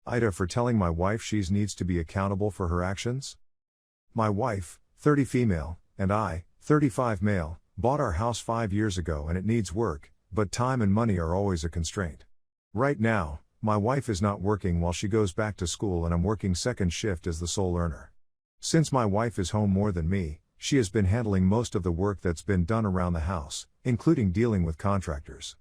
AITA for telling my wife she needs to be accountable for her actions? My wife, 30 female, and I, 35 male, bought our house 5 years ago and it needs work, but time and money are always a constraint. Right now, my wife is not working while she goes back to school and I'm working second shift as the sole earner. Since my wife is home more than me, she has been handling most of the work that's been done around the house, including dealing with contractors.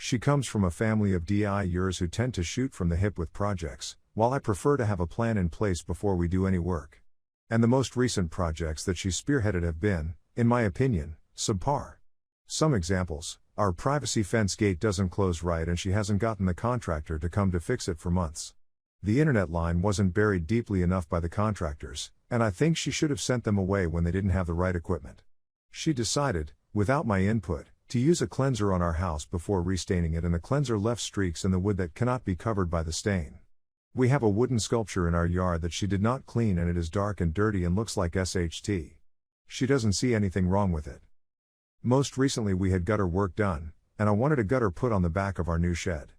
She comes from a family of DIYers who tend to shoot from the hip with projects, while I prefer to have a plan in place before we do any work. And the most recent projects that she spearheaded have been, in my opinion, subpar. Some examples: our privacy fence gate doesn't close right and she hasn't gotten the contractor to come to fix it for months. The internet line wasn't buried deeply enough by the contractors, and I think she should have sent them away when they didn't have the right equipment. She decided, without my input, to use a cleanser on our house before restaining it, and the cleanser left streaks in the wood that cannot be covered by the stain. We have a wooden sculpture in our yard that she did not clean and it is dark and dirty and looks like SHT. She doesn't see anything wrong with it. Most recently we had gutter work done, and I wanted a gutter put on the back of our new shed.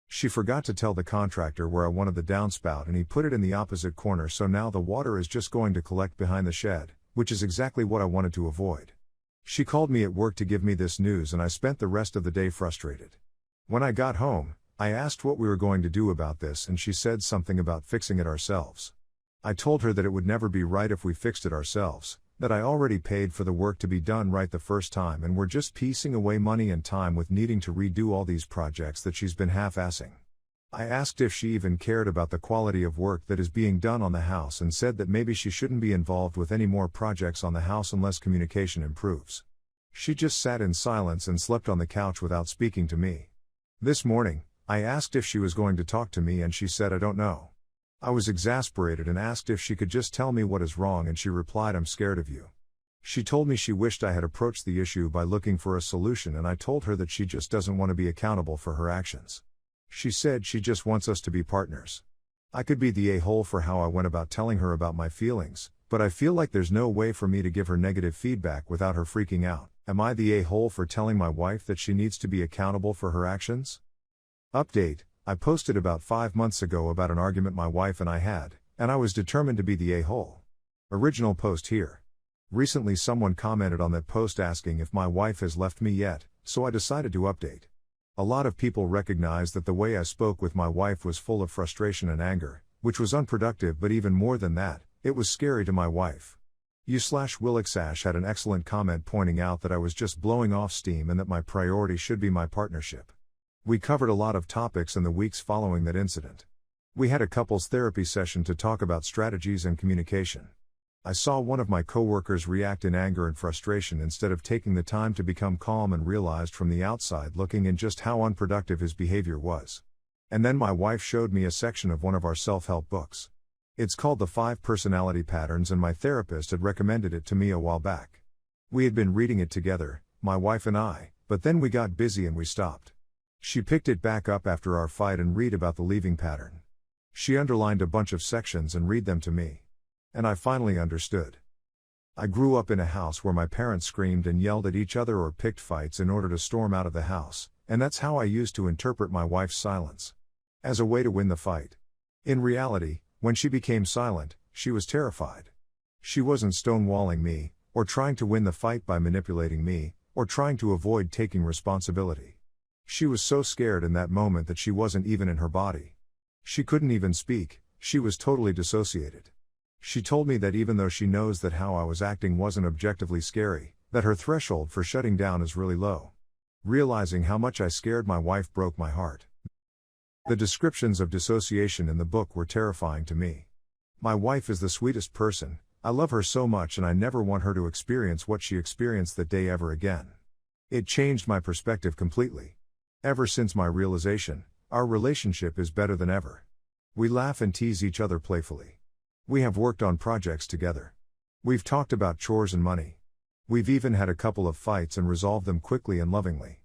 She forgot to tell the contractor where I wanted the downspout and he put it in the opposite corner, so now the water is just going to collect behind the shed, which is exactly what I wanted to avoid. She called me at work to give me this news and I spent the rest of the day frustrated. When I got home, I asked what we were going to do about this and she said something about fixing it ourselves. I told her that it would never be right if we fixed it ourselves, that I already paid for the work to be done right the first time and we're just piecing away money and time with needing to redo all these projects that she's been half-assing. I asked if she even cared about the quality of work that is being done on the house and said that maybe she shouldn't be involved with any more projects on the house unless communication improves. She just sat in silence and slept on the couch without speaking to me. This morning, I asked if she was going to talk to me and she said I don't know. I was exasperated and asked if she could just tell me what is wrong and she replied, I'm scared of you. She told me she wished I had approached the issue by looking for a solution and I told her that she just doesn't want to be accountable for her actions. She said she just wants us to be partners. I could be the a-hole for how I went about telling her about my feelings, but I feel like there's no way for me to give her negative feedback without her freaking out. Am I the a-hole for telling my wife that she needs to be accountable for her actions? Update: I posted about 5 months ago about an argument my wife and I had, and I was determined to be the a-hole. Original post here. Recently someone commented on that post asking if my wife has left me yet, so I decided to update. A lot of people recognized that the way I spoke with my wife was full of frustration and anger, which was unproductive, but even more than that, it was scary to my wife. U/Willixash had an excellent comment pointing out that I was just blowing off steam and that my priority should be my partnership. We covered a lot of topics in the weeks following that incident. We had a couples therapy session to talk about strategies and communication. I saw one of my coworkers react in anger and frustration instead of taking the time to become calm, and realized from the outside looking in just how unproductive his behavior was. And then my wife showed me a section of one of our self-help books. It's called The 5 Personality Patterns and my therapist had recommended it to me a while back. We had been reading it together, my wife and I, but then we got busy and we stopped. She picked it back up after our fight and read about the leaving pattern. She underlined a bunch of sections and read them to me. And I finally understood. I grew up in a house where my parents screamed and yelled at each other or picked fights in order to storm out of the house, and that's how I used to interpret my wife's silence. As a way to win the fight. In reality, when she became silent, she was terrified. She wasn't stonewalling me, or trying to win the fight by manipulating me, or trying to avoid taking responsibility. She was so scared in that moment that she wasn't even in her body. She couldn't even speak, she was totally dissociated. She told me that even though she knows that how I was acting wasn't objectively scary, that her threshold for shutting down is really low. Realizing how much I scared my wife broke my heart. The descriptions of dissociation in the book were terrifying to me. My wife is the sweetest person, I love her so much and I never want her to experience what she experienced that day ever again. It changed my perspective completely. Ever since my realization, our relationship is better than ever. We laugh and tease each other playfully. We have worked on projects together. We've talked about chores and money. We've even had a couple of fights and resolved them quickly and lovingly.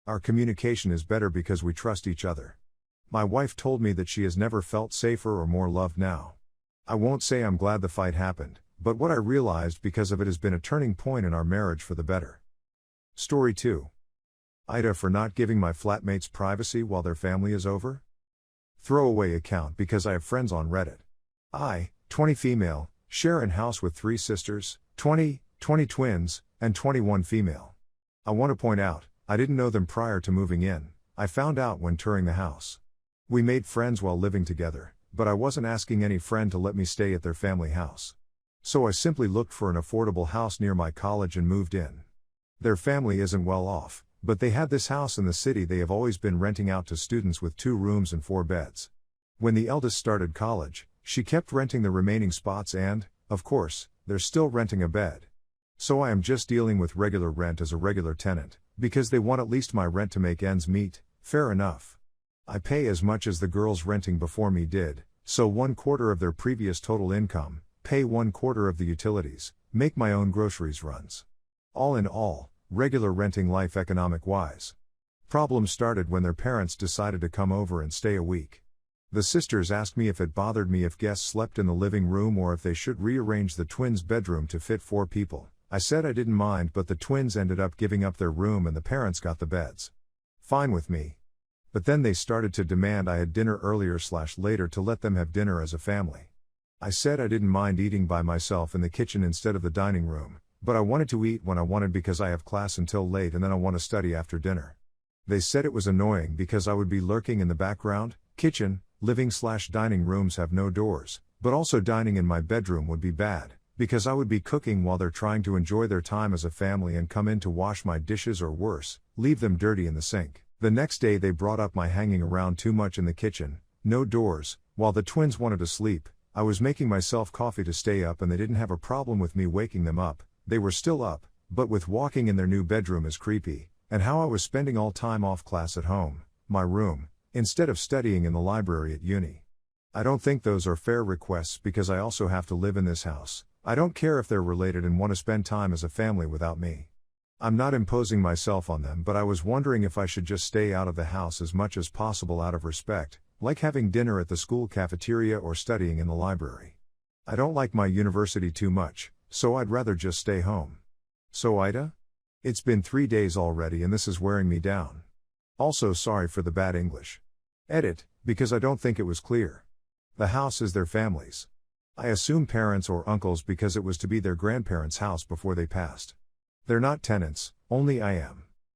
Our communication is better because we trust each other. My wife told me that she has never felt safer or more loved now. I won't say I'm glad the fight happened, but what I realized because of it has been a turning point in our marriage for the better. Story 2. AITA for not giving my flatmates privacy while their family is over? Throwaway account because I have friends on Reddit. I, 20 female, share in house with 3 sisters, 20 twins, and 21 female. I want to point out, I didn't know them prior to moving in, I found out when touring the house. We made friends while living together, but I wasn't asking any friend to let me stay at their family house. So I simply looked for an affordable house near my college and moved in. Their family isn't well off, but they had this house in the city they have always been renting out to students with 2 rooms and 4 beds. When the eldest started college, she kept renting the remaining spots and, of course, they're still renting a bed. So I am just dealing with regular rent as a regular tenant, because they want at least my rent to make ends meet. Fair enough. I pay as much as the girls renting before me did, so 1/4 of their previous total income, pay 1/4 of the utilities, make my own groceries runs. All in all, regular renting life economic wise. Problems started when their parents decided to come over and stay a week. The sisters asked me if it bothered me if guests slept in the living room or if they should rearrange the twins' bedroom to fit 4 people. I said I didn't mind, but the twins ended up giving up their room and the parents got the beds. Fine with me. But then they started to demand I had dinner earlier/later to let them have dinner as a family. I said I didn't mind eating by myself in the kitchen instead of the dining room, but I wanted to eat when I wanted because I have class until late and then I want to study after dinner. They said it was annoying because I would be lurking in the background. Kitchen, living/dining rooms have no doors, but also dining in my bedroom would be bad, because I would be cooking while they're trying to enjoy their time as a family and come in to wash my dishes or worse, leave them dirty in the sink. The next day they brought up my hanging around too much in the kitchen, no doors, while the twins wanted to sleep. I was making myself coffee to stay up and they didn't have a problem with me waking them up. They were still up, but with walking in their new bedroom is creepy, and how I was spending all time off class at home, my room, instead of studying in the library at uni. I don't think those are fair requests because I also have to live in this house. I don't care if they're related and want to spend time as a family without me. I'm not imposing myself on them, but I was wondering if I should just stay out of the house as much as possible out of respect, like having dinner at the school cafeteria or studying in the library. I don't like my university too much, so I'd rather just stay home. So AITA? It's been 3 days already and this is wearing me down. Also sorry for the bad English. Edit, because I don't think it was clear. The house is their family's. I assume parents or uncles because it was to be their grandparents' house before they passed. They're not tenants, only I am.